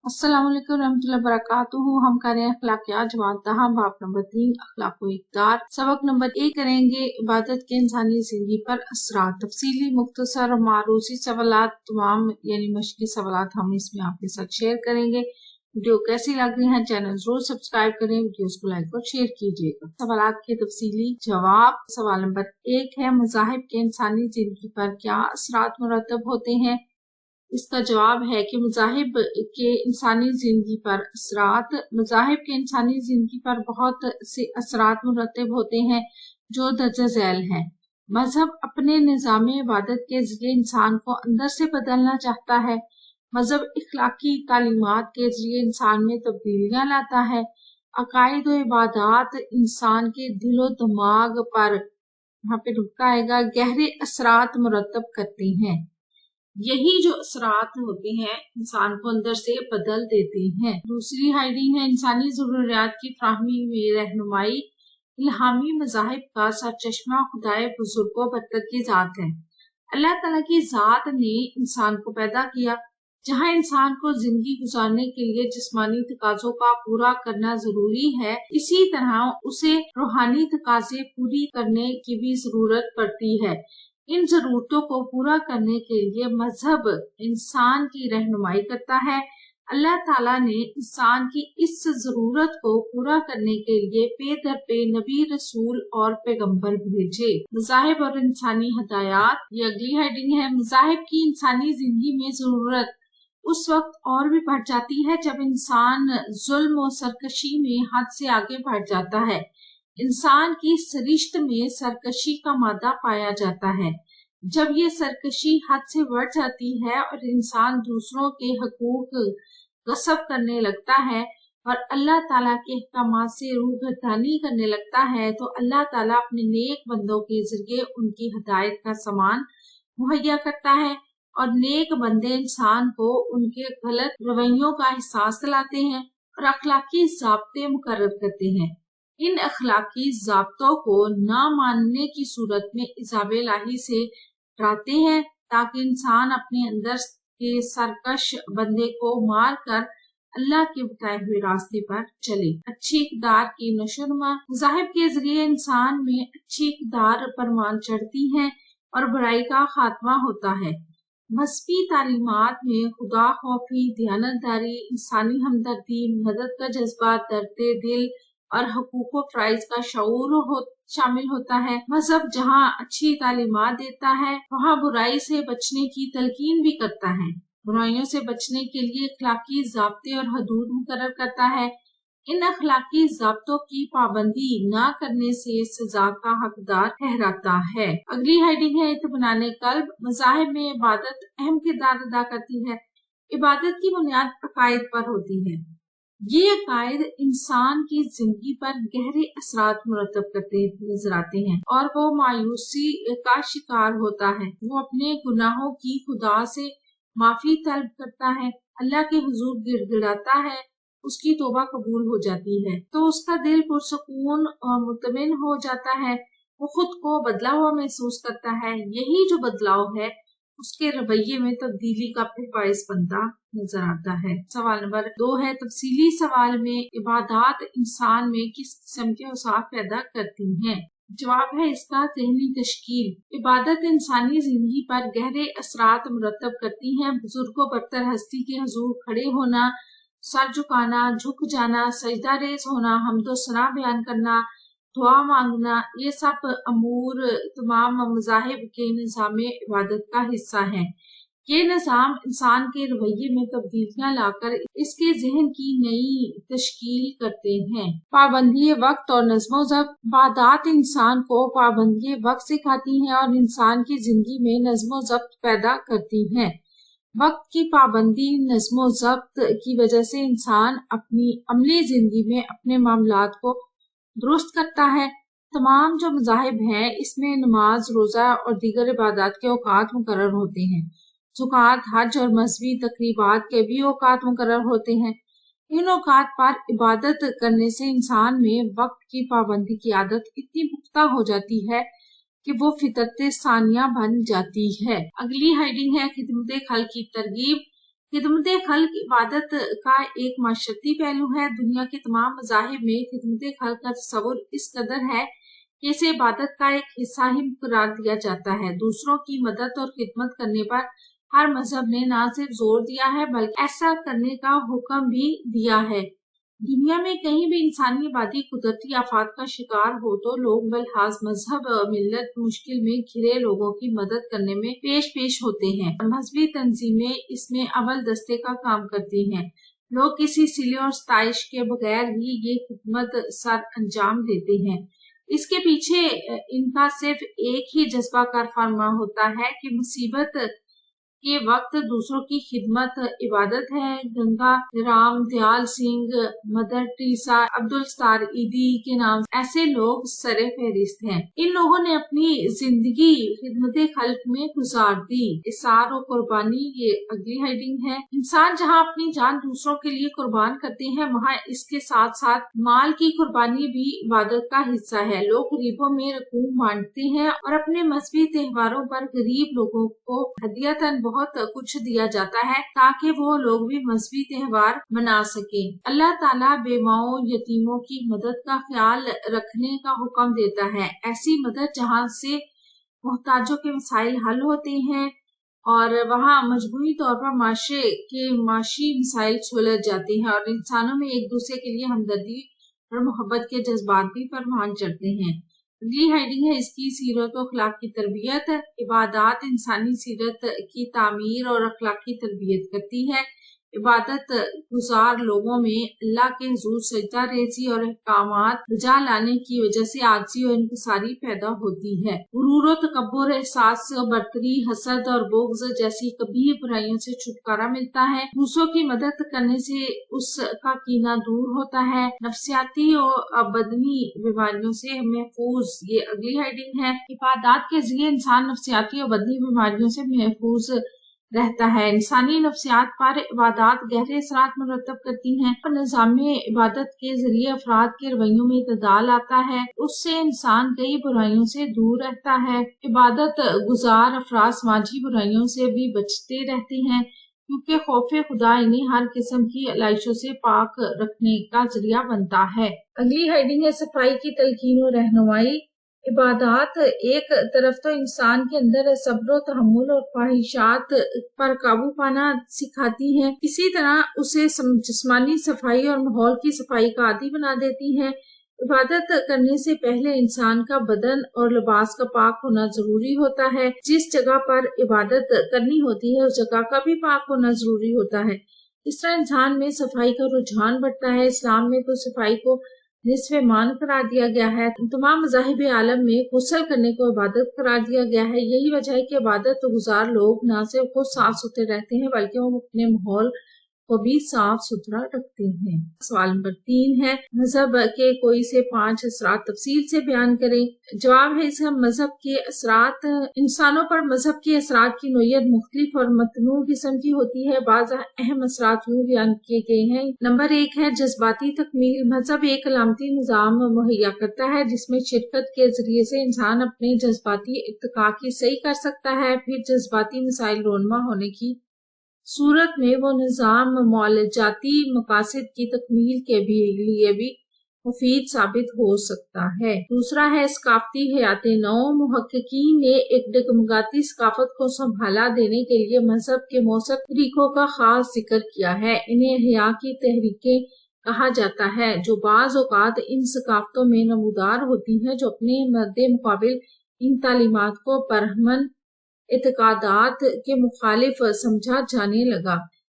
अस्सलाम वालेकुम रहमतुल्लाहि वबरकातुहू। हम कर रहे हैं अखलाकियात जमात दहा बाब नंबर 3 अखलाक व इक़दार। सबक नंबर 1 करेंगे इबादत के इंसानी जिंदगी पर असरात। तफसीली मुख्तसर और मारूसी सवालात तमाम यानी मशक़ी सवालात हम इसमें आपके साथ शेयर करेंगे। वीडियो कैसी लग रही है चैनल जरूर सब्सक्राइब करें, वीडियोस को लाइक और शेयर कीजिएगा। सवालात के तफसीली जवाब। सवाल नंबर 1 है मज़ाहिब के इंसानी जिंदगी पर क्या असरात मुरतब होते हैं। इसका जवाब है कि मज़ाहिब के इंसानी जिंदगी पर असरात। मज़ाहिब के इंसानी जिंदगी पर बहुत से असरात मुरतब होते हैं जो दर्जा झैल हैं। मजहब अपने निज़ाम इबादत के जरिए इंसान को अंदर से बदलना चाहता है। मजहब इखलाकी तालीमात के जरिए इंसान में तब्दीलियां लाता है। अकायद व इबादत इंसान के दिलो दिमाग पर, यहाँ पे रुकता आएगा, गहरे असरात मुरतब करते हैं। यही जो असरात होते हैं इंसान को अंदर से बदल देते हैं। दूसरी हेडिंग है इंसानी जरूरियात की फराहमी में रहनुमाई। इल्हामी मज़ाहिब का सरचश्मा खुदाए बुजुर्ग व बरतर की जात है। अल्लाह ताला की जात ने इंसान को पैदा किया। जहाँ इंसान को जिंदगी गुजारने के लिए जिस्मानी तकाजों का पूरा करना जरूरी है, इसी तरह उसे रूहानी तकाजे पूरी करने की भी जरूरत पड़ती है। इन जरूरतों को पूरा करने के लिए मजहब इंसान की रहनुमाई करता है। अल्लाह ताला ने इंसान की इस जरूरत को पूरा करने के लिए पे दर पे नबी, रसूल और पैगंबर भेजे। मज़ाहिब और इंसानी हदायत, ये अगली हेडिंग है। मज़ाहिब की इंसानी जिंदगी में जरूरत उस वक्त और भी बढ़ जाती है जब इंसान जुल्म और सरकशी में हद से आगे बढ़ जाता है। इंसान की सरिश्त में सरकशी का मादा पाया जाता है। जब ये सरकशी हद से बढ़ जाती है और इंसान दूसरों के हकूक गसब करने लगता है और अल्लाह ताला के अहकामात से रूहगर्दानी करने लगता है, तो अल्लाह ताला अपने नेक बंदों के जरिए उनकी हिदायत का सामान मुहैया करता है और नेक बंदे इंसान को उनके गलत रवैयों का एहसास दिलाते हैं और अखलाकी ज़ाब्ते मुकर्रर करते हैं। इन अखलाकी ज़ाब्तों को न मानने की सूरत में इज़ाबे इलाही से डराते हैं ताकि इंसान अपने अंदर के सरकश बंदे को मार कर अल्लाह के बताए हुए रास्ते पर चले। अच्छी इक़दार की नशोनुमा। मज़ाहिब के जरिए इंसान में अच्छी इक़दार परवान चढ़ती है और बुराई का खात्मा होता है। मज़हबी तालीमात में खुदा खौफी, दयानतदारी, इंसानी हमदर्दी, मदद का जज्बा, दर्द दिल और हकूक़ व फ़राइज़ का शऊर शामिल होता है। मजहब जहाँ अच्छी तालीमात देता है वहाँ बुराई से बचने की तलकीन भी करता है। बुराइयों से बचने के लिए अखलाकी ज़ाब्ते और हदूद मुकर्रर करता है। इन अखलाकी ज़ाब्तों की पाबंदी न करने से सजा का हकदार ठहराता है। अगली हेडिंग है इत्मीनान क़ल्ब। मज़ाहिब में इबादत अहम किरदार अदा करती है। इबादत की बुनियाद अकायद पर होती है। ये अकायद इंसान की जिंदगी पर गहरे असरात मुरतब करते नजर आते हैं और वो मायूसी का शिकार होता है। वो अपने गुनाहों की खुदा से माफी तलब करता है, अल्लाह के हुजूर गिड़गिड़ाता है, उसकी तौबा कबूल हो जाती है तो उसका दिल पुरसकून और मुतमिन हो जाता है। वो खुद को बदला हुआ महसूस करता है। यही जो बदलाव है उसके रवैये में तब्दीली का फिर बाइस बनता नजर आता है। सवाल नंबर 2 है तफसीली सवाल में इबादत इंसान में किस किस्म के औसाफ पैदा करती हैं। जवाब है इसका ज़हनी तश्कील। इबादत इंसानी जिंदगी पर गहरे असरात मुरतब करती हैं। बुजुर्ग व बरतर हस्ती के हुजूर खड़े होना, सर झुकाना, झुक जाना, सजदा रेज होना, हम्दो सना बयान करना, दुआ मांगना, ये सब अमूर तमाम मज़ाहिब के निज़ाम इबादत का हिस्सा है। ये निज़ाम इंसान के रवैये में तब्दीलियां लाकर इसके ज़हन की नई तश्कील करते हैं। पाबंदी वक्त और नज़्मो ज़ब्त। इबादत इंसान को पाबंदी वक्त सिखाती हैं और इंसान की जिंदगी में नज़्मो ज़ब्त पैदा करती हैं। वक्त की पाबंदी, नज़्मो ज़ब्त की वजह से इंसान अपनी अमली जिंदगी में अपने मामलात को दुरुस्त करता है। तमाम जो मज़ाहिब हैं इसमें नमाज, रोज़ा और दीगर इबादत के औकात मुकर्रर होते हैं। ज़कात, हज और मज़हबी तकरीबात के भी औकात मुकर्रर होते हैं। इन औकात पर इबादत करने से इंसान में वक्त की पाबंदी की आदत इतनी पुख्ता हो जाती है कि वो फितरत सानिया बन जाती है। अगली हेडिंग है खिदमत खल्क की तरगीब। खिदमत खल्क इबादत का एक माशरती पहलू है। दुनिया के तमाम मज़ाहिब में खिदमत खल्क का तस्वुर इस कदर है कि इसे इबादत का एक हिस्सा ही करार दिया जाता है। दूसरों की मदद और खिदमत करने पर हर मजहब ने न सिर्फ जोर दिया है बल्कि ऐसा करने का हुक्म भी दिया है। दुनिया में कहीं भी इंसानी आबादी कुदरती आफात का शिकार हो तो लोग बलहाज मजहब मिल्लत मुश्किल में घिरे लोगों की मदद करने में पेश होते हैं। मजहबी तंजीमें इसमें अव्वल दस्ते का काम करती हैं। लोग किसी सिले और सताइश के बगैर ही ये खिदमत सर अंजाम देते हैं। इसके पीछे इनका सिर्फ एक ही जज्बा कार फरमा होता है कि मुसीबत के वक्त दूसरों की खिदमत इबादत है। गंगा राम, दयाल सिंह, मदर टीसा, अब्दुल सत्तार ईदी के नाम ऐसे लोग सरे फहरिस्त हैं। इन लोगों ने अपनी जिंदगी खिदमत खल्क में गुजार दी। इसार और कुर्बानी ये अगली हेडिंग है। इंसान जहाँ अपनी जान दूसरों के लिए कुर्बान करते हैं वहाँ इसके साथ साथ माल की कुर्बानी भी इबादत का हिस्सा है। लोग गरीबों में रकूम बांटते हैं और अपने मजहबी त्योहारों पर गरीब लोगों को हदियतन बहुत कुछ दिया जाता है ताकि वो लोग भी मजहबी त्योहार मना सके। अल्लाह ताला बेवाओं यतीमों की मदद का ख्याल रखने का हुक्म देता है। ऐसी मदद जहाँ से मोहताजों के मसाइल हल होते हैं और वहाँ मजबूरी तौर पर माशरे के माशी मसाइल सुलझ जाते हैं और इंसानों में एक दूसरे के लिए हमदर्दी और मोहब्बत के जज्बात भी परवान चढ़ते हैं। अगली हेडिंग है इसकी सीरत और अखलाक की तरबियत। इबादत इंसानी सीरत की तामीर और अखलाक की तरबियत करती है। इबादत गुजार लोगों में अल्लाह के हुजूर सजदा रेजी और अहकामात बजा लाने की वजह से आजिज़ी और इंकिसारी पैदा होती है। गुरूर और तकब्बुर, एहसास बर्तरी, हसद और बुग़्ज़ जैसी कबीह बुराइयों से छुटकारा मिलता है। दूसरों की मदद करने से उसका कीना दूर होता है। नफ्सियाती और बदनी बीमारियों से महफूज, ये अगली हेडिंग है। इबादत के जरिए इंसान नफ्सियाती और बदनी बीमारियों से महफूज रहता है। इंसानी नफ्सियात पर इबादत गहरे असरात मुरतब करती हैं और निज़ाम इबादत के जरिए अफराद के रवैयों में इतदाल आता है। उससे इंसान कई बुराइयों से दूर रहता है। इबादत गुजार अफराद समाजी बुराइयों से भी बचते रहते हैं क्योंकि खौफे खुदा इन्हें हर किस्म की अलाइशों से पाक रखने का जरिया बनता है। अगली हेडिंग है सफाई की तलकीन और रहनुमाई। इबादत एक तरफ तो इंसान के अंदर सब्र, तहम्मुल और ख्वाहिशात पर काबू पाना सिखाती हैं, इसी तरह उसे जिस्मानी सफाई और माहौल की सफाई का आदी बना देती हैं। इबादत करने से पहले इंसान का बदन और लिबास का पाक होना जरूरी होता है। जिस जगह पर इबादत करनी होती है उस जगह का भी पाक होना जरूरी होता है। इस तरह इंसान में सफाई का रुझान बढ़ता है। इस्लाम में तो सफाई को निस्फ़े मान करार दिया गया है। तमाम मज़ाहिब आलम में गुस्ल करने को इबादत करार दिया गया है। यही वजह है कि इबादत गुजार लोग न सिर्फ खुद साफ सुथरे रहते हैं बल्कि वो अपने माहौल को भी साफ सुथरा रखते हैं। सवाल नंबर 3 है, मजहब के कोई से 5 असरात तफसील से बयान करें। जवाब है इसका मजहब के असरात। इंसानों पर मजहब के असरात की नोयत मुख्तलिफ और मतनू किस्म की होती है। बाज़ अहम असरात यूँ बयान किए गए हैं। नंबर 1 है जज्बाती तकमील। मजहब एक अलामती निज़ाम मुहैया करता है जिसमें शिरकत के जरिए से इंसान अपने जज्बाती इर्तिका की सही कर सकता है। फिर जज्बाती मसाइल रोनमा होने की सूरत में वो निज़ाम मौलजाती मकासद की तकमील के लिए भी मुफीद साबित हो सकता है। दूसरा है सकाफती हयात नौ। मुहक्किकीन ने एक डगमगाती सकाफत को संभाला देने के लिए मजहब के मौसक तरीकों का खास जिक्र किया है। इन्हें हया की तहरीकें कहा जाता है जो बाज़ औक़ात इन सकाफतों में नमूदार होती हैं जो अपने मद्दे मुकाबिल इन तालीमात को बरहमन इत्क़ादात के मुखालिफ समझा जाने लगा।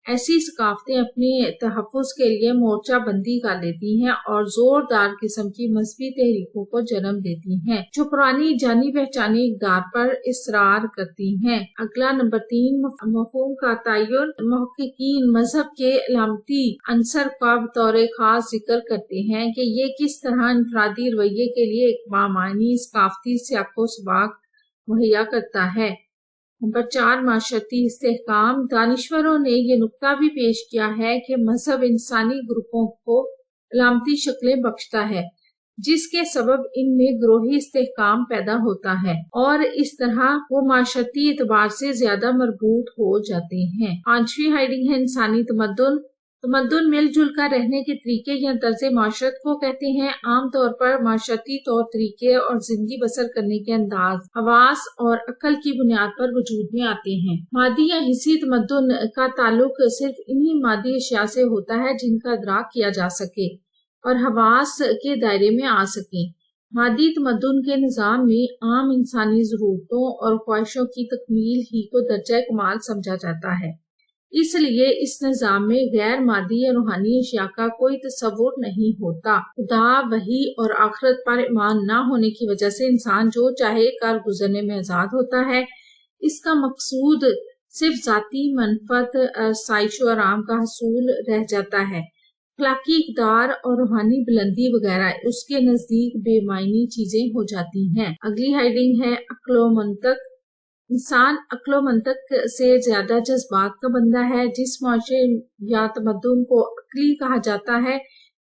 ऐसी सकाफतें अपने तहफ़्फ़ुज़ के लिए मोर्चा बंदी कर लेती हैं और जोरदार किस्म की मजहबी तहरीकों को जन्म देती हैं जो पुरानी जानी पहचानी इक़दार पर इसरार करती हैं। अगला नंबर 3 मफ़हूम का तयन। मुहक्किकीन मजहब के अलामती अंसर का बतौर खास जिक्र करते हैं कि ये किस तरह इनफरादी रवैये के लिए एक बामानी सकाफती सियाक़ो सबाक मुहैया करता है। नंबर 4 माशरती इस्तेहकाम। दानिश्वरों ने ये नुक्ता भी पेश किया है कि मजहब इंसानी ग्रुपों को अलामती शक्लें बख्शता है جس کے سبب ان میں گروہی استحکام پیدا ہوتا ہے اور اس طرح وہ معاشرتی اعتبار سے زیادہ مربوط ہو جاتے ہیں۔ 5ویں ہیڈنگ ہے انسانی تمدن۔ تمدن مل جل کر رہنے کے طریقے یا طرز معاشرت کو کہتے ہیں۔ عام طور پر معاشرتی طور طریقے اور زندگی بسر کرنے کے انداز حواس اور عقل کی بنیاد پر وجود میں آتے ہیں۔ مادی یا حسی تمدن کا تعلق صرف انہی مادی اشیاء سے ہوتا ہے جن کا ادراک کیا جا سکے اور حواس کے دائرے میں آ سکیں۔ مادی تمدن کے نظام میں عام انسانی ضرورتوں اور خواہشوں کی تکمیل ہی کو درجہ کمال سمجھا جاتا ہے۔ اس لیے اس نظام میں غیر مادی یا روحانی اشیاء کا کوئی تصور نہیں ہوتا۔ خدا، وحی اور آخرت پر ایمان نہ ہونے کی وجہ سے انسان جو چاہے کر گزرنے میں آزاد ہوتا ہے۔ اس کا مقصود صرف ذاتی منفعت، آسائش و آرام کا حصول رہ جاتا ہے۔ اخلاقی اقدار اور روحانی بلندی وغیرہ اس کے نزدیک بے معنی چیزیں ہو جاتی ہیں۔ اگلی ہیڈنگ ہے عقل و منطق۔ انسان عقل و منطق سے زیادہ جذبات کا بندہ ہے۔ جس معاشرے یا تمدن کو عقلی کہا جاتا ہے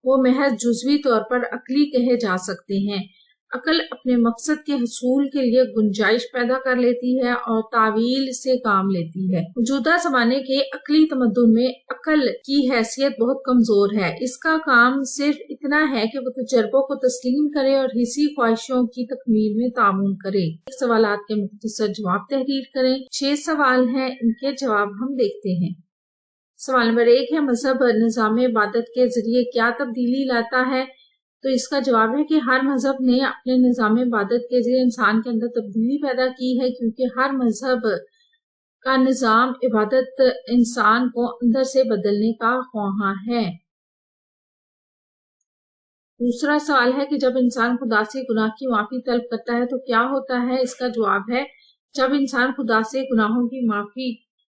وہ محض جزوی طور پر عقلی کہے جا سکتے ہیں۔ عقل اپنے مقصد کے حصول کے لیے گنجائش پیدا کر لیتی ہے اور تعویل سے کام لیتی ہے۔ موجودہ زمانے کے عقلی تمدن میں عقل کی حیثیت بہت کمزور ہے۔ اس کا کام صرف اتنا ہے کہ وہ تجربوں کو تسلیم کرے اور حسی خواہشوں کی تکمیل میں تعاون کرے۔ سوالات کے مختصر جواب تحریر کریں۔ 6 سوال ہیں، ان کے جواب ہم دیکھتے ہیں۔ سوال نمبر 1 ہے مذہب نظام عبادت کے ذریعے کیا تبدیلی لاتا ہے؟ تو اس کا جواب ہے کہ ہر مذہب نے اپنے نظام عبادت کے ذریعے انسان کے اندر تبدیلی پیدا کی ہے، کیونکہ ہر مذہب کا نظام عبادت انسان کو اندر سے بدلنے کا خواہاں ہے۔ دوسرا سوال ہے کہ جب انسان خدا سے گناہ کی معافی طلب کرتا ہے تو کیا ہوتا ہے؟ اس کا جواب ہے جب انسان خدا سے گناہوں کی معافی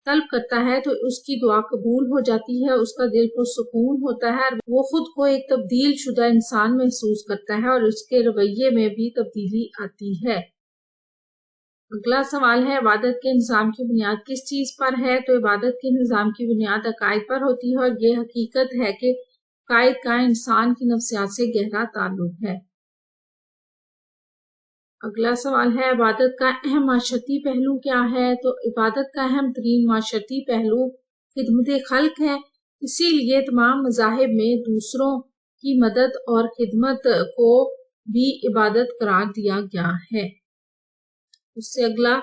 طلب کرتا ہے تو اس کی دعا قبول ہو جاتی ہے، اس کا دل پرسکون ہوتا ہے، وہ خود کو ایک تبدیل شدہ انسان محسوس کرتا ہے اور اس کے رویے میں بھی تبدیلی آتی ہے۔ اگلا سوال ہے عبادت کے نظام کی بنیاد کس چیز پر ہے؟ تو عبادت کے نظام کی بنیاد عقائد پر ہوتی ہے اور یہ حقیقت ہے کہ عقائد کا انسان کی نفسیات سے گہرا تعلق ہے۔ اگلا سوال ہے عبادت کا اہم معاشرتی پہلو کیا ہے؟ تو عبادت کا اہم ترین معاشرتی پہلو خدمت خلق ہے، اسی لیے تمام مذاہب میں دوسروں کی مدد اور خدمت کو بھی عبادت قرار دیا گیا ہے۔ اس سے اگلا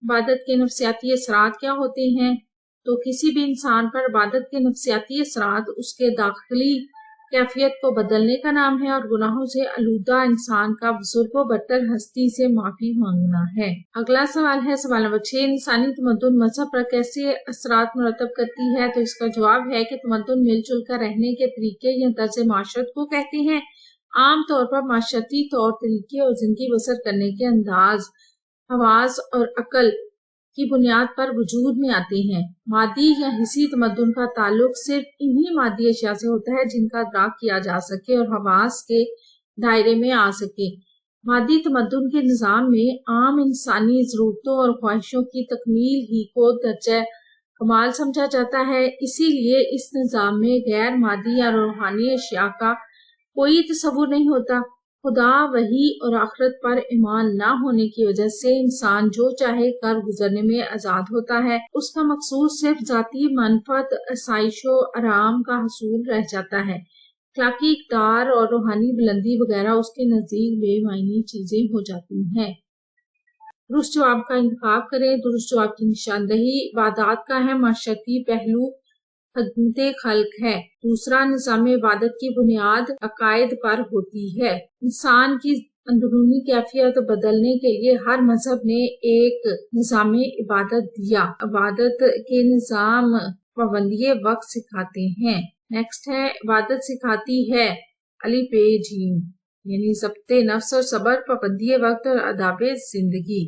عبادت کے نفسیاتی اثرات کیا ہوتے ہیں؟ تو کسی بھی انسان پر عبادت کے نفسیاتی اثرات اس کے داخلی کیفیت کو بدلنے کا نام ہے اور گناہوں سے آلودہ انسان کا بزرگ و برتر ہستی سے معافی مانگنا ہے۔ اگلا سوال ہے سوال نمبر 6 انسانی تمدن مذہب پر کیسے اثرات مرتب کرتی ہے؟ تو اس کا جواب ہے کہ تمدن مل جل کر رہنے کے طریقے یا طرز معاشرت کو کہتے ہیں۔ عام طور پر معاشرتی طور طریقے اور زندگی بسر کرنے کے انداز حواس اور عقل کی بنیاد پر وجود میں آتے ہیں۔ مادی یا حسی تمدن کا تعلق صرف انہی مادی اشیاء سے ہوتا ہے جن کا ادراک کیا جا سکے اور حواس کے دائرے میں آ سکے۔ مادی تمدن کے نظام میں عام انسانی ضرورتوں اور خواہشوں کی تکمیل ہی کو درجہ کمال سمجھا جاتا ہے، اسی لیے اس نظام میں غیر مادی یا روحانی اشیاء کا کوئی تصور نہیں ہوتا۔ خدا، وحی اور آخرت پر ایمان نہ ہونے کی وجہ سے انسان جو چاہے کر گزرنے میں آزاد ہوتا ہے۔ اس کا مقصود صرف ذاتی منفعت، آسائش و آرام کا حصول رہ جاتا ہے۔ اخلاقی اقدار اور روحانی بلندی وغیرہ اس کے نزدیک بے معنی چیزیں ہو جاتی ہیں۔ درست جواب کا انتخاب کریں۔ درست جواب کی نشاندہی عبادات کا ہے معاشرتی پہلو خدمت خلق ہے۔ دوسرا نظام عبادت کی بنیاد عقائد پر ہوتی ہے۔ انسان کی اندرونی کیفیت بدلنے کے لیے ہر مذہب نے ایک نظام عبادت دیا۔ عبادت کے نظام پابندی وقت سکھاتے ہیں۔ نیکسٹ ہے عبادت سکھاتی ہے علی پہ جیم یعنی ضبط نفس اور صبر، پابندی وقت اور آداب زندگی۔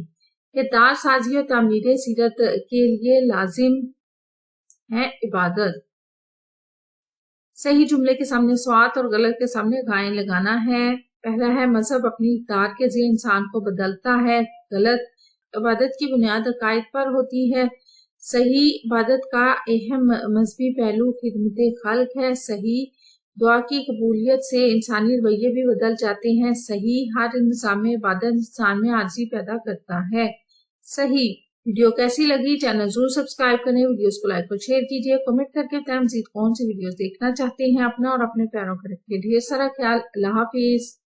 کردار سازی اور تعمیر سیرت کے لیے لازم ہے عبادت۔ صحیح جملے کے سامنے سوات اور غلط کے سامنے غائیں لگانا ہے۔ پہلا ہے مذہب اپنی اقدار کے ذریعے انسان کو بدلتا ہے۔ غلط عبادت کی بنیاد عقائد پر ہوتی ہے۔ صحیح عبادت کا اہم مذہبی پہلو خدمت خلق ہے۔ صحیح دعا کی قبولیت سے انسانی رویے بھی بدل جاتے ہیں۔ صحیح، ہر نظام عبادت انسان میں عاجزی پیدا کرتا ہے۔ صحیح، ویڈیو کیسی لگی؟ چینل ضرور سبسکرائب کریں، ویڈیوز کو لائک اور شیئر کیجیے، کمنٹ کر کے بتائیں مزید کون سی ویڈیوز دیکھنا چاہتے ہیں۔ اپنا اور اپنے پیاروں کا رکھیے ڈھیر سارا خیال۔ اللہ حافظ۔